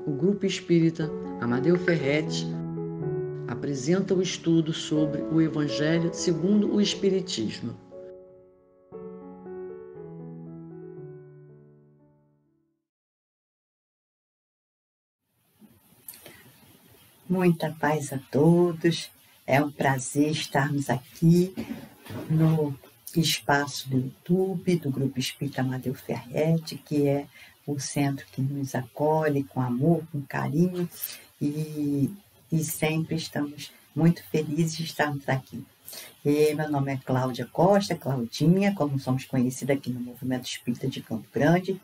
o Grupo Espírita Amadeu Ferretti apresenta o estudo sobre o Evangelho segundo o Espiritismo. Muita paz a todos, é um prazer estarmos aqui no espaço do YouTube, do Grupo Espírita Amadeu Ferretti, que é o centro que nos acolhe com amor, com carinho, e sempre estamos muito felizes de estarmos aqui. Meu nome é Cláudia Costa, Claudinha, como somos conhecidas aqui no Movimento Espírita de Campo Grande,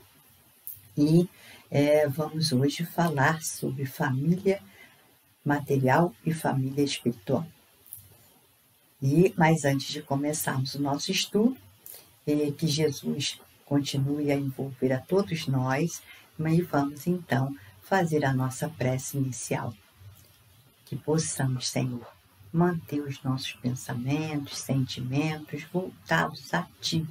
e vamos hoje falar sobre família material e família espiritual. Mas antes de começarmos o nosso estudo, que Jesus continue a envolver a todos nós, e vamos então fazer a nossa prece inicial. Que possamos, Senhor, manter os nossos pensamentos, sentimentos voltados a Ti,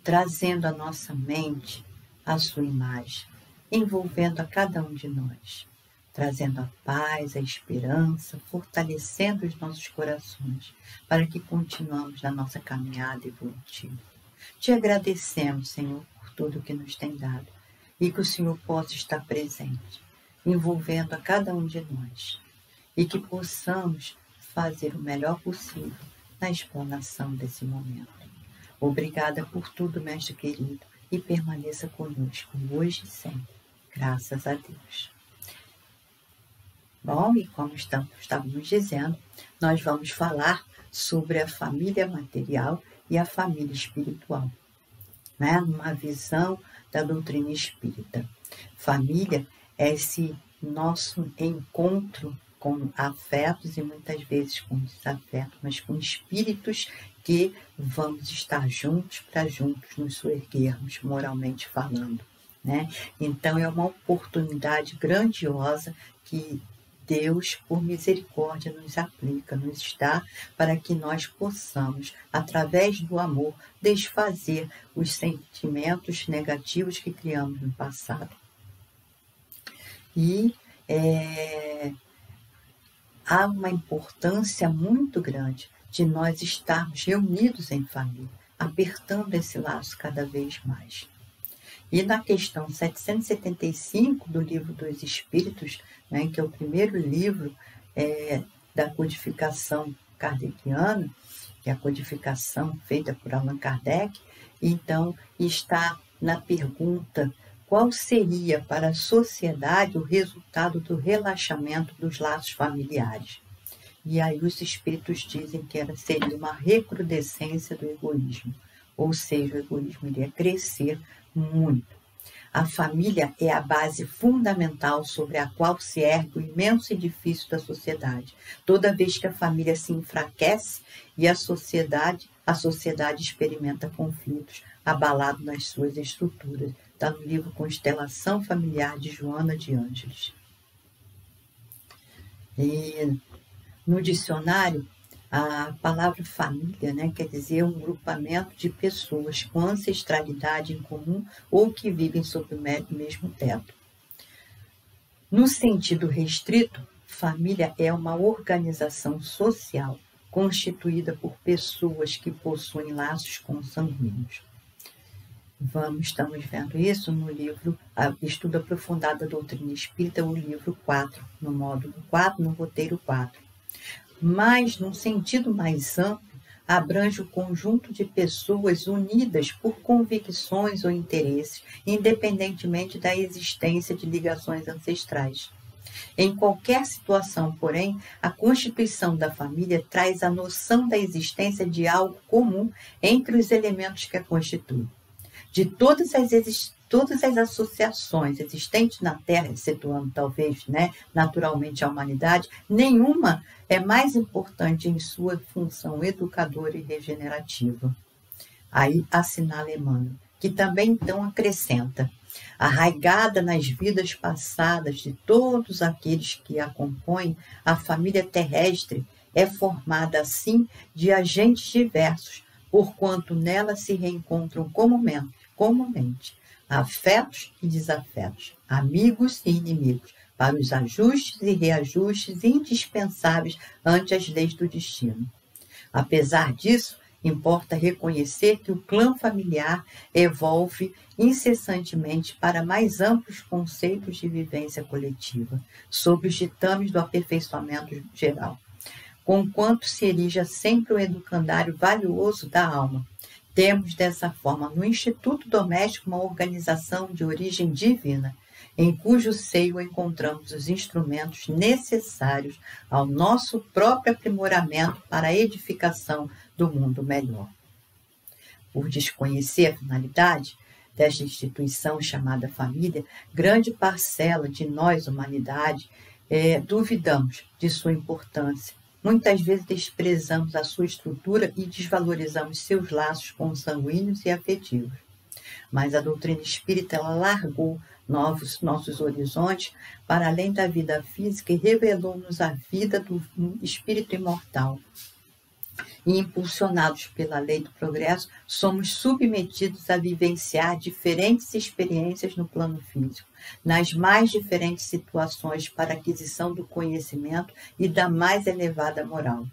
trazendo à nossa mente a Sua imagem, envolvendo a cada um de nós, trazendo a paz, a esperança, fortalecendo os nossos corações, para que continuemos na nossa caminhada evolutiva. Te agradecemos, Senhor, por tudo que nos tem dado, e que o Senhor possa estar presente, envolvendo a cada um de nós, e que possamos fazer o melhor possível na explanação desse momento. Obrigada por tudo, Mestre querido, e permaneça conosco hoje e sempre. Graças a Deus. Bom, e como estávamos dizendo, nós vamos falar sobre a família material e a família espiritual, né? Numa visão da doutrina espírita. Família é esse nosso encontro com afetos e muitas vezes com desafetos, mas com espíritos que vamos estar juntos para juntos nos erguermos, moralmente falando, né? Então é uma oportunidade grandiosa que Deus, por misericórdia, nos aplica, nos dá, para que nós possamos, através do amor, desfazer os sentimentos negativos que criamos no passado. E há uma importância muito grande de nós estarmos reunidos em família, apertando esse laço cada vez mais. E na questão 775 do Livro dos Espíritos, né, que é o primeiro livro da codificação kardeciana, que é a codificação feita por Allan Kardec, então está na pergunta: qual seria para a sociedade o resultado do relaxamento dos laços familiares? E aí os espíritos dizem que seria uma recrudescência do egoísmo, ou seja, o egoísmo iria crescer muito. A família é a base fundamental sobre a qual se ergue o imenso edifício da sociedade. Toda vez que a família se enfraquece e a sociedade experimenta conflitos, abalado nas suas estruturas. Está no livro Constelação Familiar de Joana de Ângeles. E no dicionário, a palavra família, né, quer dizer um grupamento de pessoas com ancestralidade em comum ou que vivem sob o mesmo teto. No sentido restrito, família é uma organização social constituída por pessoas que possuem laços consanguíneos. Estamos vendo isso no livro Estudo Aprofundado da Doutrina Espírita, o livro 4, no módulo 4, no roteiro 4. Mas, num sentido mais amplo, abrange o conjunto de pessoas unidas por convicções ou interesses, independentemente da existência de ligações ancestrais. Em qualquer situação, porém, a constituição da família traz a noção da existência de algo comum entre os elementos que a constituem. De todas as associações existentes na Terra, excetuando talvez, naturalmente a humanidade, nenhuma é mais importante em sua função educadora e regenerativa. Aí assinala Emmanuel, que também então acrescenta: arraigada nas vidas passadas de todos aqueles que a compõem, a família terrestre é formada assim de agentes diversos, porquanto nela se reencontram comumente afetos e desafetos, amigos e inimigos, para os ajustes e reajustes indispensáveis ante as leis do destino. Apesar disso, importa reconhecer que o clã familiar evolve incessantemente para mais amplos conceitos de vivência coletiva, sob os ditames do aperfeiçoamento geral, conquanto se erija sempre o educandário valioso da alma. Temos, dessa forma, no Instituto Doméstico uma organização de origem divina, em cujo seio encontramos os instrumentos necessários ao nosso próprio aprimoramento para a edificação do mundo melhor. Por desconhecer a finalidade desta instituição chamada família, grande parcela de nós, humanidade, duvidamos de sua importância. Muitas vezes desprezamos a sua estrutura e desvalorizamos seus laços consanguíneos e afetivos. Mas a doutrina espírita ela largou nossos horizontes para além da vida física e revelou-nos a vida do espírito imortal. E impulsionados pela lei do progresso, somos submetidos a vivenciar diferentes experiências no plano físico, nas mais diferentes situações para aquisição do conhecimento e da mais elevada moral.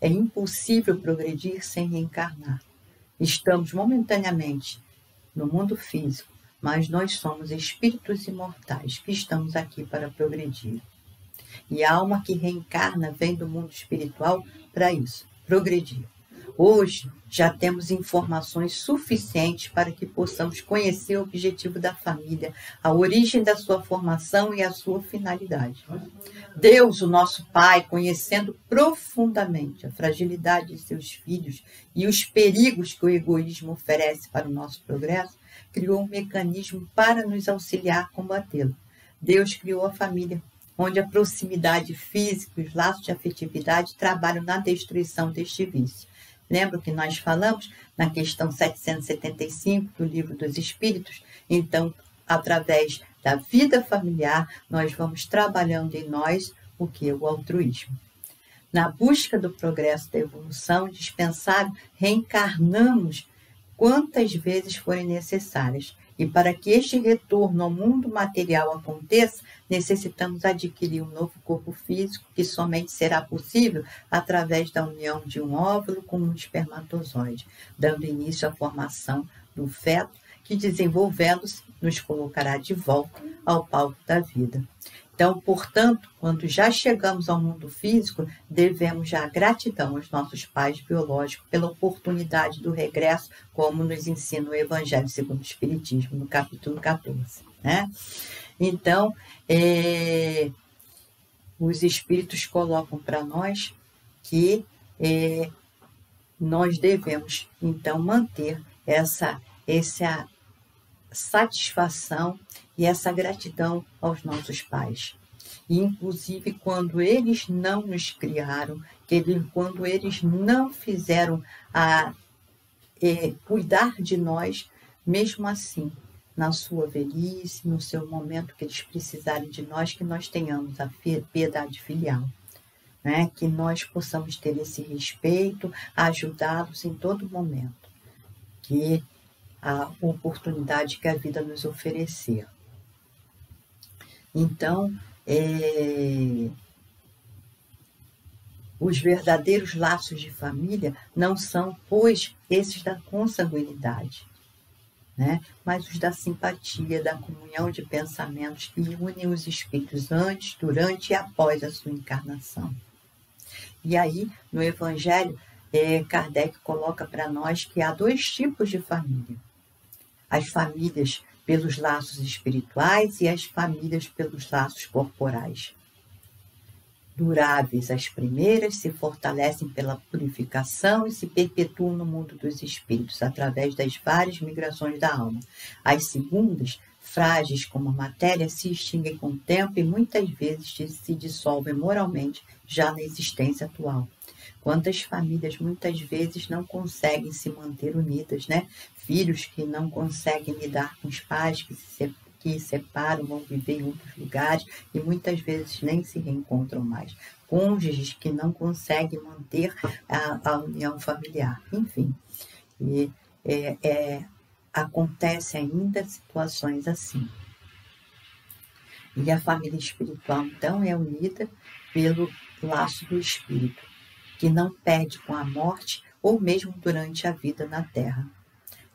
É impossível progredir sem reencarnar. Estamos momentaneamente no mundo físico, mas nós somos espíritos imortais que estamos aqui para progredir. E a alma que reencarna vem do mundo espiritual para isso, progredir. Hoje já temos informações suficientes para que possamos conhecer o objetivo da família, a origem da sua formação e a sua finalidade. Deus, o nosso Pai, conhecendo profundamente a fragilidade de seus filhos e os perigos que o egoísmo oferece para o nosso progresso, criou um mecanismo para nos auxiliar a combatê-lo. Deus criou a família, onde a proximidade física e os laços de afetividade trabalham na destruição deste vício. Lembra que nós falamos na questão 775 do Livro dos Espíritos? Então, através da vida familiar, nós vamos trabalhando em nós o que é o altruísmo. Na busca do progresso da evolução, dispensável, reencarnamos quantas vezes forem necessárias. E para que este retorno ao mundo material aconteça, necessitamos adquirir um novo corpo físico, que somente será possível através da união de um óvulo com um espermatozoide, dando início à formação do feto, que, desenvolvendo-se, nos colocará de volta ao palco da vida. Então, portanto, quando já chegamos ao mundo físico, devemos já gratidão aos nossos pais biológicos pela oportunidade do regresso, como nos ensina o Evangelho segundo o Espiritismo, no capítulo 14. Né? Então, os Espíritos colocam para nós que nós devemos, então, manter essa satisfação e essa gratidão aos nossos pais. E, inclusive, quando eles não nos criaram, quando eles não fizeram cuidar de nós, mesmo assim, na sua velhice, no seu momento que eles precisarem de nós, que nós tenhamos a piedade filial. Né? Que nós possamos ter esse respeito, ajudá-los em todo momento. Que a oportunidade que a vida nos oferecer. Então, os verdadeiros laços de família não são, pois, esses da consanguinidade, né? Mas os da simpatia, da comunhão de pensamentos que unem os espíritos antes, durante e após a sua encarnação. E aí, no Evangelho, Kardec coloca para nós que há dois tipos de família. As famílias pelos laços espirituais e as famílias pelos laços corporais. Duráveis, as primeiras se fortalecem pela purificação e se perpetuam no mundo dos espíritos, através das várias migrações da alma. As segundas, frágeis como a matéria, se extinguem com o tempo e muitas vezes se dissolvem moralmente já na existência atual. Quantas famílias muitas vezes não conseguem se manter unidas, né? Filhos que não conseguem lidar com os pais, que se separam, vão viver em outros lugares e muitas vezes nem se reencontram mais. Cônjuges que não conseguem manter a união familiar. Enfim, acontece ainda situações assim. E a família espiritual, então, é unida pelo laço do espírito, que não perde com a morte ou mesmo durante a vida na Terra.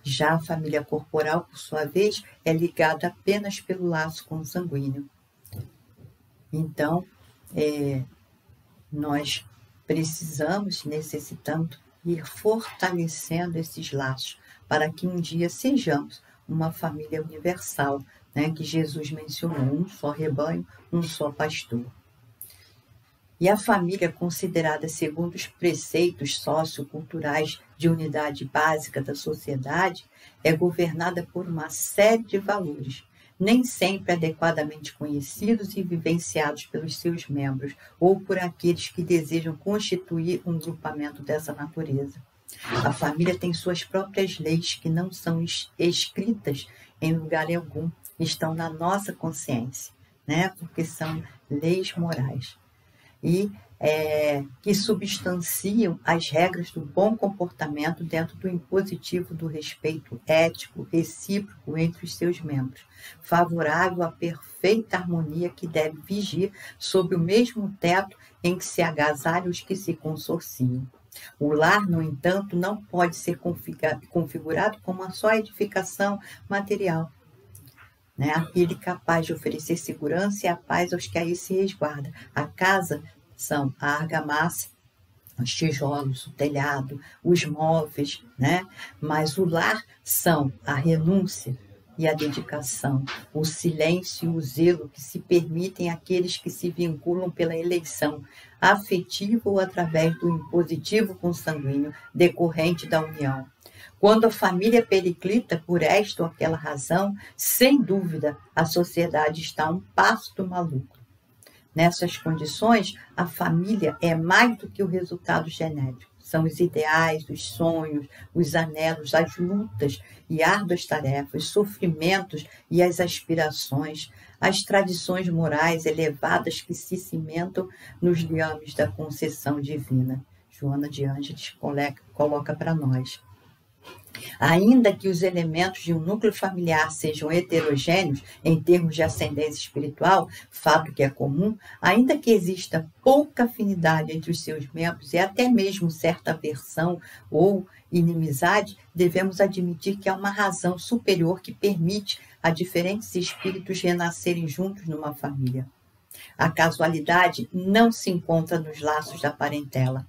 Já a família corporal, por sua vez, é ligada apenas pelo laço consanguíneo. Então, nós necessitamos ir fortalecendo esses laços para que um dia sejamos uma família universal, né, que Jesus mencionou, um só rebanho, um só pastor. E a família, considerada segundo os preceitos socioculturais de unidade básica da sociedade, é governada por uma série de valores, nem sempre adequadamente conhecidos e vivenciados pelos seus membros ou por aqueles que desejam constituir um grupamento dessa natureza. A família tem suas próprias leis que não são escritas em lugar algum, estão na nossa consciência, né? Porque são leis morais. E que substanciam as regras do bom comportamento dentro do impositivo do respeito ético recíproco entre os seus membros, favorável à perfeita harmonia que deve vigir sob o mesmo teto em que se agasalham os que se consorciam. O lar, no entanto, não pode ser configurado como uma só edificação material, né? Aquele capaz de oferecer segurança e a paz aos que aí se resguardam. A casa são a argamassa, os tijolos, o telhado, os móveis, né? Mas o lar são a renúncia e a dedicação, o silêncio e o zelo que se permitem àqueles que se vinculam pela eleição afetiva ou através do impositivo consanguíneo decorrente da união. Quando a família periclita por esta ou aquela razão, sem dúvida, a sociedade está a um passo do maluco. Nessas condições, a família é mais do que o resultado genético. São os ideais, os sonhos, os anelos, as lutas e árduas tarefas, os sofrimentos e as aspirações, as tradições morais elevadas que se cimentam nos liames da concessão divina. Joana de Ângeles coloca para nós. Ainda que os elementos de um núcleo familiar sejam heterogêneos em termos de ascendência espiritual, fato que é comum, ainda que exista pouca afinidade entre os seus membros e até mesmo certa aversão ou inimizade, devemos admitir que há uma razão superior que permite a diferentes espíritos renascerem juntos numa família. A casualidade não se encontra nos laços da parentela.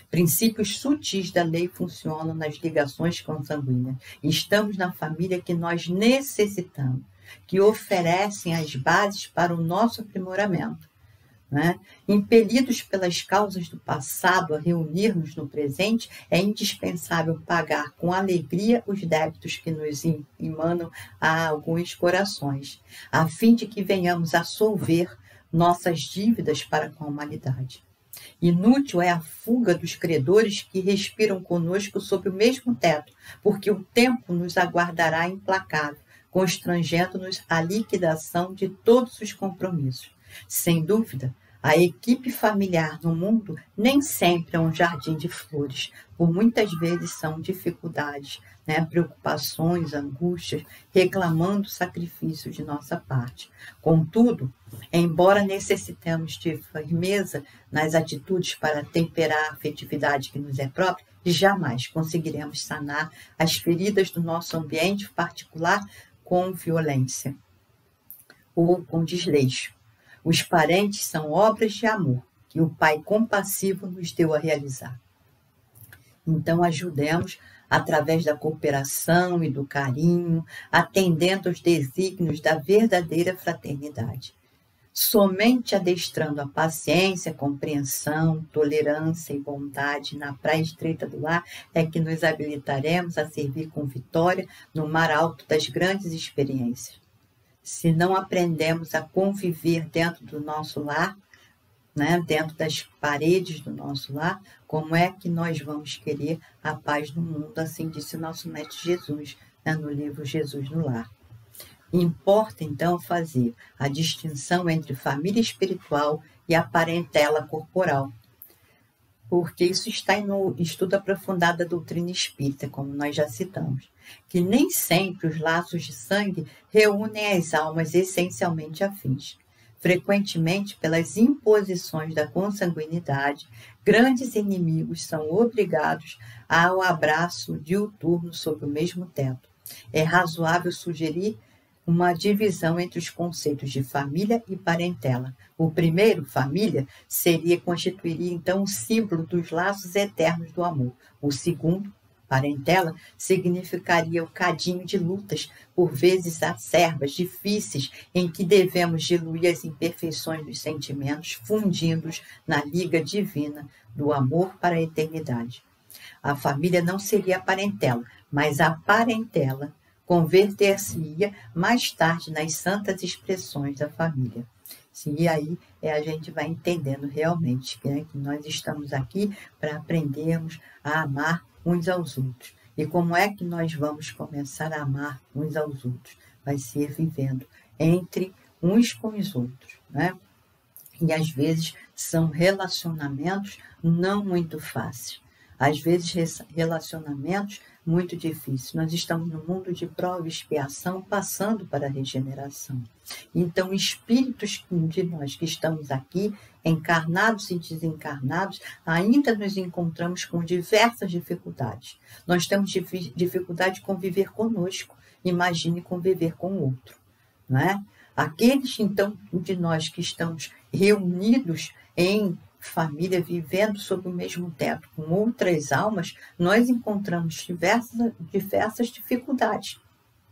Princípios sutis da lei funcionam nas ligações consanguíneas. Estamos na família que nós necessitamos, que oferecem as bases para o nosso aprimoramento. Né? Impelidos pelas causas do passado a reunir-nos no presente, é indispensável pagar com alegria os débitos que nos emanam a alguns corações, a fim de que venhamos a solver nossas dívidas para com a humanidade. Inútil é a fuga dos credores que respiram conosco sob o mesmo teto, porque o tempo nos aguardará implacável, constrangendo-nos à liquidação de todos os compromissos. Sem dúvida, a equipe familiar no mundo nem sempre é um jardim de flores, por muitas vezes são dificuldades, né? Preocupações, angústias, reclamando sacrifícios de nossa parte. Contudo, embora necessitemos de firmeza nas atitudes para temperar a afetividade que nos é própria, jamais conseguiremos sanar as feridas do nosso ambiente particular com violência ou com desleixo. Os parentes são obras de amor que o Pai compassivo nos deu a realizar. Então, ajudemos através da cooperação e do carinho, atendendo aos desígnios da verdadeira fraternidade. Somente adestrando a paciência, compreensão, tolerância e bondade na praia estreita do lar é que nos habilitaremos a servir com vitória no mar alto das grandes experiências. Se não aprendemos a conviver dentro do nosso lar, né, dentro das paredes do nosso lar, como é que nós vamos querer a paz no mundo? Assim disse o nosso Mestre Jesus, né, no livro Jesus no Lar. Importa, então, fazer a distinção entre família espiritual e a parentela corporal, porque isso está no estudo aprofundado da doutrina espírita, como nós já citamos, que nem sempre os laços de sangue reúnem as almas essencialmente afins. Frequentemente, pelas imposições da consanguinidade, grandes inimigos são obrigados ao abraço diuturno sob o mesmo teto. É razoável sugerir uma divisão entre os conceitos de família e parentela. O primeiro, família, constituiria então o símbolo dos laços eternos do amor. O segundo, parentela, significaria o cadinho de lutas, por vezes acerbas, difíceis, em que devemos diluir as imperfeições dos sentimentos, fundindo-os na liga divina do amor para a eternidade. A família não seria a parentela, mas a parentela converter-se-ia mais tarde nas santas expressões da família. E aí a gente vai entendendo realmente, né, que nós estamos aqui para aprendermos a amar uns aos outros. E como é que nós vamos começar a amar uns aos outros? Vai ser vivendo entre uns com os outros, né? E às vezes são relacionamentos não muito fáceis. Às vezes relacionamentos muito difíceis. Nós estamos no mundo de prova e expiação, passando para a regeneração. Então, espíritos de nós que estamos aqui, encarnados e desencarnados, ainda nos encontramos com diversas dificuldades. Nós temos dificuldade de conviver conosco. Imagine conviver com o outro, não é? Aqueles, então, de nós que estamos reunidos em família, vivendo sob o mesmo teto com outras almas, nós encontramos diversas dificuldades,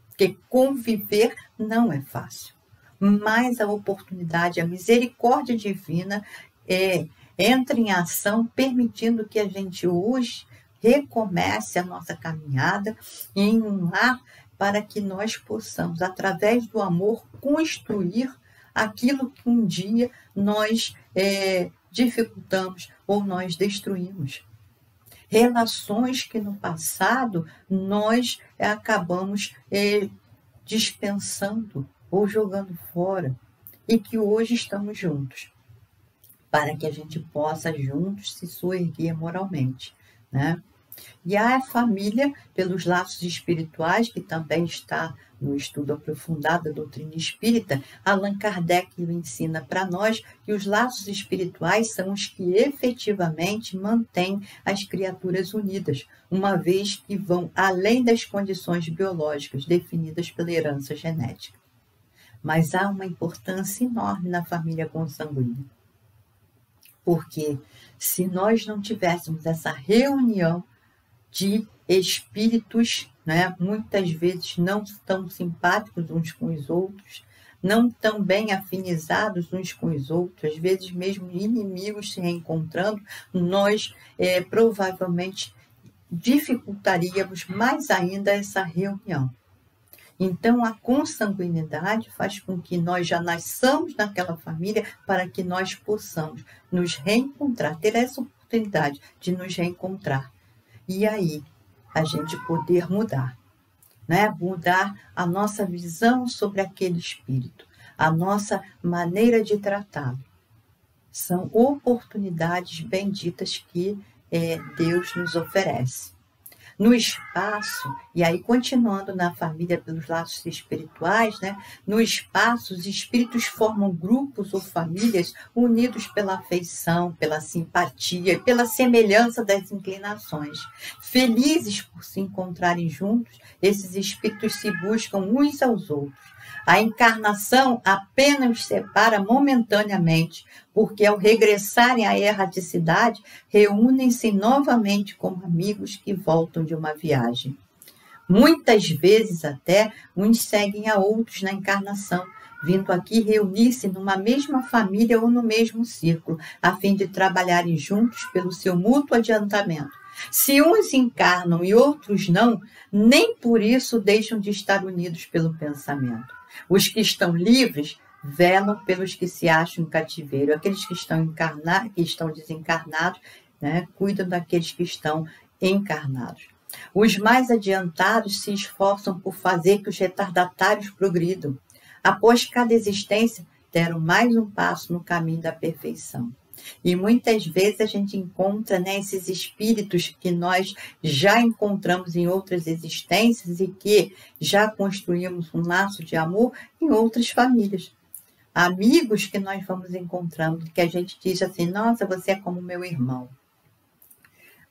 porque conviver não é fácil. Mas a oportunidade, a misericórdia divina entra em ação, permitindo que a gente hoje recomece a nossa caminhada em um lar, para que nós possamos, através do amor, construir aquilo que um dia nós dificultamos ou nós destruímos. Relações que no passado nós acabamos dispensando ou jogando fora e que hoje estamos juntos, para que a gente possa juntos se soerguer moralmente, né? E a família, pelos laços espirituais, que também está no estudo aprofundado da doutrina espírita, Allan Kardec ensina para nós que os laços espirituais são os que efetivamente mantêm as criaturas unidas, uma vez que vão além das condições biológicas definidas pela herança genética. Mas há uma importância enorme na família consanguínea, porque se nós não tivéssemos essa reunião de espíritos, né, muitas vezes não tão simpáticos uns com os outros, não tão bem afinizados uns com os outros, às vezes mesmo inimigos se reencontrando, nós provavelmente dificultaríamos mais ainda essa reunião. Então, a consanguinidade faz com que nós já nasçamos naquela família para que nós possamos nos reencontrar, ter essa oportunidade de nos reencontrar. E aí, a gente poder mudar, né? Mudar a nossa visão sobre aquele espírito, a nossa maneira de tratá-lo. São oportunidades benditas que Deus nos oferece. No espaço, e aí continuando na família pelos laços espirituais, né? No espaço, os espíritos formam grupos ou famílias unidos pela afeição, pela simpatia, pela semelhança das inclinações. Felizes por se encontrarem juntos, esses espíritos se buscam uns aos outros. A encarnação apenas os separa momentaneamente, porque ao regressarem à erraticidade, reúnem-se novamente como amigos que voltam de uma viagem. Muitas vezes até uns seguem a outros na encarnação, vindo aqui reunir-se numa mesma família ou no mesmo círculo, a fim de trabalharem juntos pelo seu mútuo adiantamento. Se uns encarnam e outros não, nem por isso deixam de estar unidos pelo pensamento. Os que estão livres velam pelos que se acham em cativeiro. Aqueles que estão desencarnados, né, cuidam daqueles que estão encarnados. Os mais adiantados se esforçam por fazer que os retardatários progridam. Após cada existência, deram mais um passo no caminho da perfeição. E muitas vezes a gente encontra, né, esses espíritos que nós já encontramos em outras existências e que já construímos um laço de amor em outras famílias. amigos que nós vamos encontrando, que a gente diz assim, nossa, você é como meu irmão.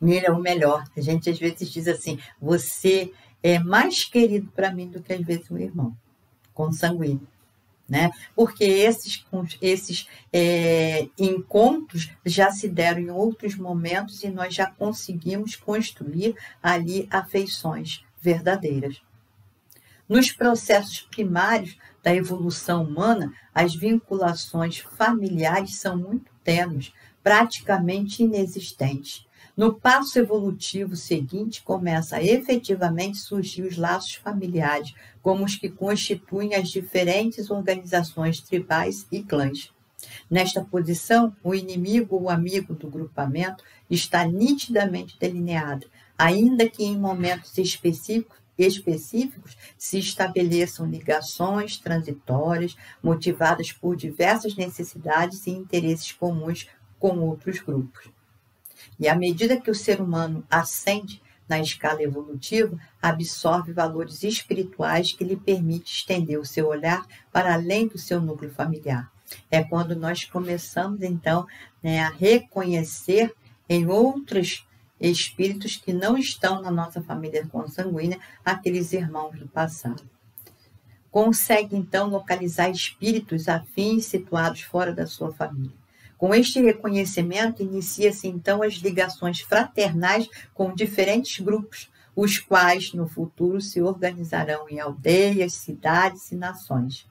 Ele é o melhor. A gente às vezes diz assim, você é mais querido para mim do que às vezes um irmão consanguíneo, né? Porque esses encontros já se deram em outros momentos e nós já conseguimos construir ali afeições verdadeiras. Nos processos primários da evolução humana, as vinculações familiares são muito tênues, praticamente inexistentes. No passo evolutivo seguinte, começa a efetivamente surgir os laços familiares, como os que constituem as diferentes organizações tribais e clãs. Nesta posição, o inimigo ou amigo do grupamento está nitidamente delineado, ainda que em momentos específicos se estabeleçam ligações transitórias motivadas por diversas necessidades e interesses comuns com outros grupos. E à medida que o ser humano ascende na escala evolutiva, absorve valores espirituais que lhe permite estender o seu olhar para além do seu núcleo familiar. É quando nós começamos, então, a reconhecer em outros espíritos que não estão na nossa família consanguínea aqueles irmãos do passado. Consegue, então, localizar espíritos afins situados fora da sua família. Com este reconhecimento, inicia-se, então, as ligações fraternais com diferentes grupos, os quais, no futuro, se organizarão em aldeias, cidades e nações.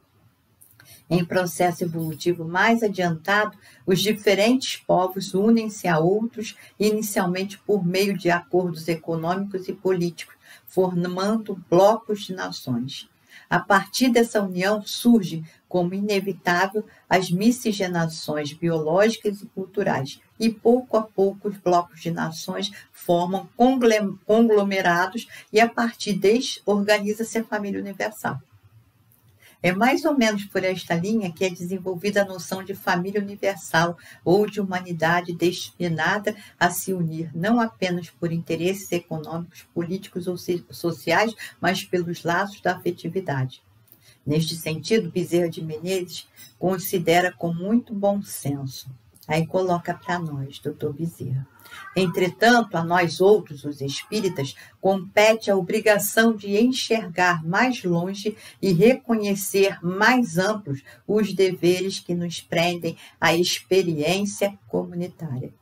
Em processo evolutivo mais adiantado, os diferentes povos unem-se a outros, inicialmente por meio de acordos econômicos e políticos, formando blocos de nações. A partir dessa união surge, como inevitável, as miscigenações biológicas e culturais, e pouco a pouco os blocos de nações formam conglomerados e a partir deles organiza-se a família universal. É mais ou menos por esta linha que é desenvolvida a noção de família universal ou de humanidade destinada a se unir não apenas por interesses econômicos, políticos ou sociais, mas pelos laços da afetividade. Neste sentido, Bezerra de Menezes considera com muito bom senso. Aí coloca para nós, doutor Bezerra. Entretanto, a nós outros, os espíritas, compete a obrigação de enxergar mais longe e reconhecer mais amplos os deveres que nos prendem à experiência comunitária.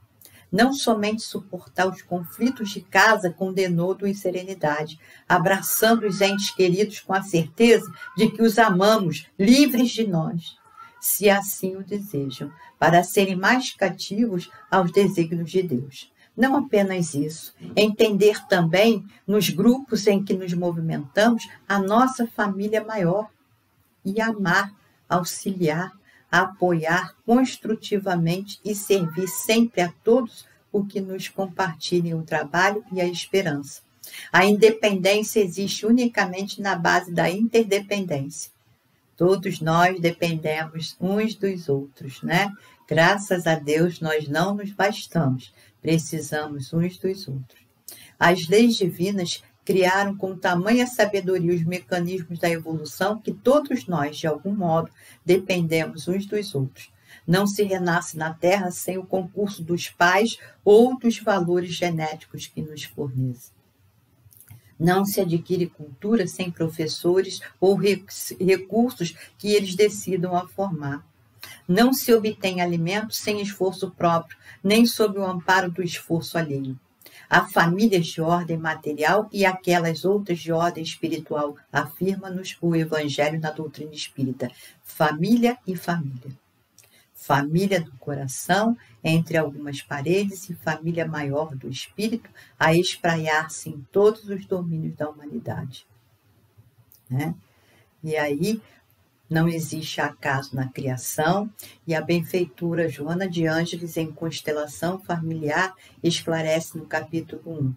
Não somente suportar os conflitos de casa com denodo e serenidade, abraçando os entes queridos com a certeza de que os amamos, livres de nós, se assim o desejam, para serem mais cativos aos desígnios de Deus. Não apenas isso, entender também, nos grupos em que nos movimentamos, a nossa família maior e amar, auxiliar, apoiar construtivamente e servir sempre a todos o que nos compartilhem o trabalho e a esperança. A independência existe unicamente na base da interdependência. Todos nós dependemos uns dos outros, né? Graças a Deus, nós não nos bastamos, precisamos uns dos outros. As leis divinas criaram com tamanha sabedoria os mecanismos da evolução que todos nós, de algum modo, dependemos uns dos outros. Não se renasce na Terra sem o concurso dos pais ou dos valores genéticos que nos fornecem. Não se adquire cultura sem professores ou recursos que eles decidam a formar. Não se obtém alimento sem esforço próprio, nem sob o amparo do esforço alheio. Há famílias de ordem material e aquelas outras de ordem espiritual, afirma-nos o Evangelho na doutrina espírita. Família e família. Família do coração, entre algumas paredes, e família maior do espírito, a espraiar-se em todos os domínios da humanidade. Né? E aí, não existe acaso na criação, e a benfeitora Joana de Ângeles, em Constelação Familiar, esclarece no capítulo 1.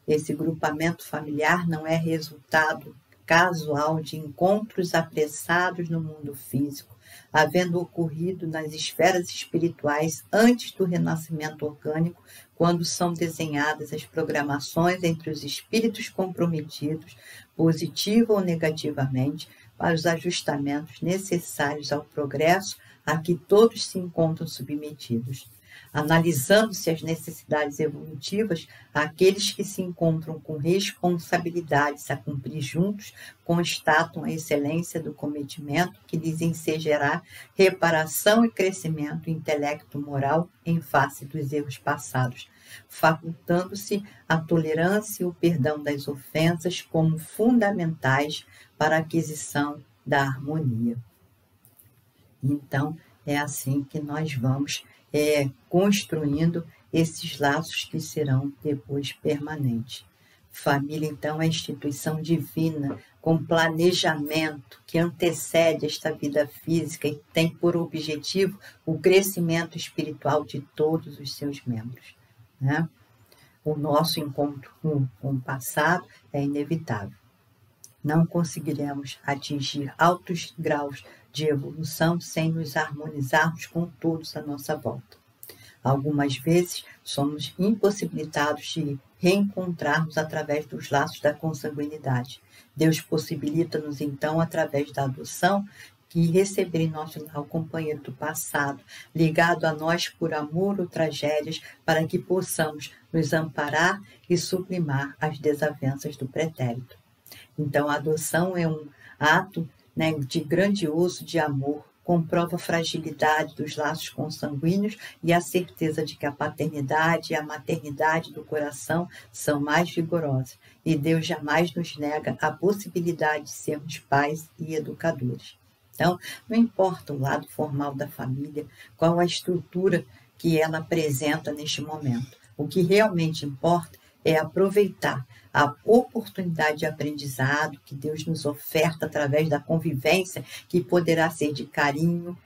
Esse grupamento familiar não é resultado casual de encontros apressados no mundo físico, havendo ocorrido nas esferas espirituais antes do renascimento orgânico, quando são desenhadas as programações entre os espíritos comprometidos, positiva ou negativamente, para os ajustamentos necessários ao progresso a que todos se encontram submetidos. Analisando-se as necessidades evolutivas, aqueles que se encontram com responsabilidades a cumprir juntos constatam a excelência do cometimento que lhes ensejará reparação e crescimento intelecto-moral em face dos erros passados, facultando-se a tolerância e o perdão das ofensas como fundamentais para a aquisição da harmonia. Então, é assim que nós vamos construindo esses laços que serão depois permanentes. Família, então, é a instituição divina com planejamento que antecede esta vida física e tem por objetivo o crescimento espiritual de todos os seus membros, né? O nosso encontro com o passado é inevitável. Não conseguiremos atingir altos graus de evolução sem nos harmonizarmos com todos à nossa volta. Algumas vezes somos impossibilitados de reencontrarmos através dos laços da consanguinidade. Deus possibilita-nos então, através da adoção, que receber em nosso lar o companheiro do passado, ligado a nós por amor ou tragédias, para que possamos nos amparar e sublimar as desavenças do pretérito. Então, a adoção é um ato, né, de grandioso de amor, comprova a fragilidade dos laços consanguíneos e a certeza de que a paternidade e a maternidade do coração são mais vigorosas, e Deus jamais nos nega a possibilidade de sermos pais e educadores. Então, não importa o lado formal da família, qual a estrutura que ela apresenta neste momento. O que realmente importa é aproveitar a oportunidade de aprendizado que Deus nos oferta através da convivência, que poderá ser de carinho,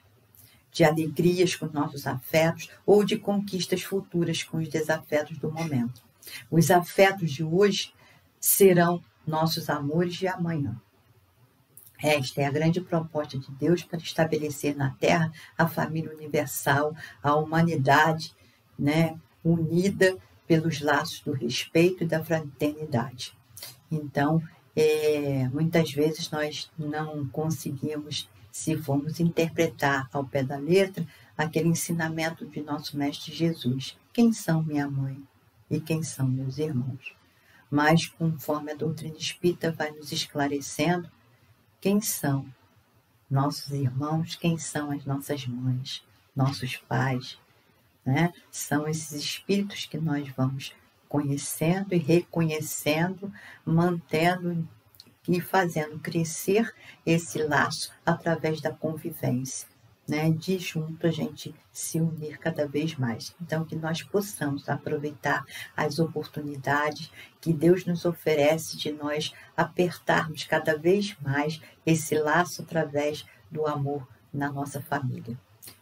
de alegrias com nossos afetos ou de conquistas futuras com os desafetos do momento. Os afetos de hoje serão nossos amores de amanhã. Esta é a grande proposta de Deus para estabelecer na Terra a família universal, a humanidade, né, unida pelos laços do respeito e da fraternidade. Então, muitas vezes nós não conseguimos, se formos interpretar ao pé da letra, aquele ensinamento de nosso Mestre Jesus. Quem são minha mãe e quem são meus irmãos? Mas, conforme a doutrina espírita vai nos esclarecendo, quem são nossos irmãos, quem são as nossas mães, nossos pais, né? São esses espíritos que nós vamos conhecendo e reconhecendo, mantendo e fazendo crescer esse laço através da convivência, né? De junto a gente se unir cada vez mais. Então, que nós possamos aproveitar as oportunidades que Deus nos oferece de nós apertarmos cada vez mais esse laço através do amor na nossa família.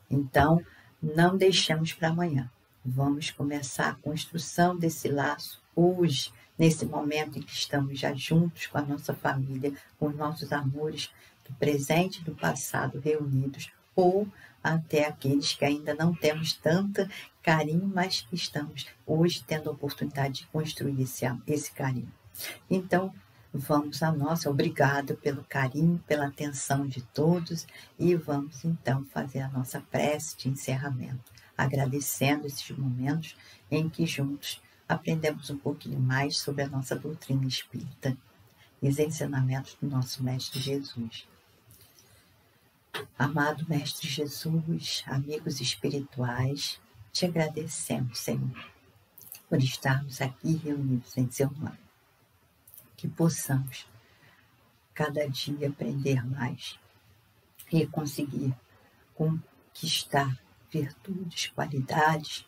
Então, não deixamos para amanhã. Vamos começar a construção desse laço hoje, nesse momento em que estamos já juntos com a nossa família, com os nossos amores do presente e do passado reunidos, ou até aqueles que ainda não temos tanto carinho, mas que estamos hoje tendo a oportunidade de construir esse carinho. Então, vamos a nossa, obrigado pelo carinho, pela atenção de todos, e vamos então fazer a nossa prece de encerramento, agradecendo esses momentos em que juntos aprendemos um pouquinho mais sobre a nossa doutrina espírita e os ensinamentos do nosso Mestre Jesus. Amado Mestre Jesus, amigos espirituais, te agradecemos, Senhor, por estarmos aqui reunidos em seu nome. Que possamos cada dia aprender mais e conseguir conquistar virtudes, qualidades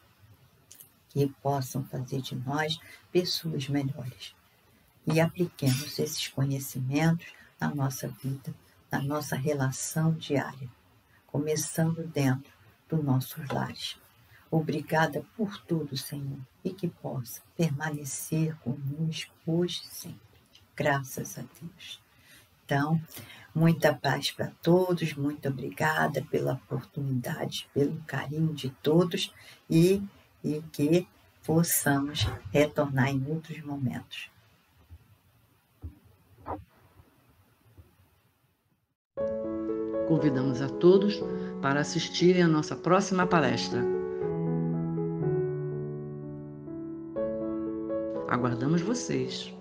que possam fazer de nós pessoas melhores. E apliquemos esses conhecimentos na nossa vida, na nossa relação diária, começando dentro dos nossos lares. Obrigada por tudo, Senhor, e que possa permanecer conosco hoje e sempre. Graças a Deus. Então, muita paz para todos, muito obrigada pela oportunidade, pelo carinho de todos e que possamos retornar em outros momentos. Convidamos a todos para assistirem à nossa próxima palestra. Aguardamos vocês!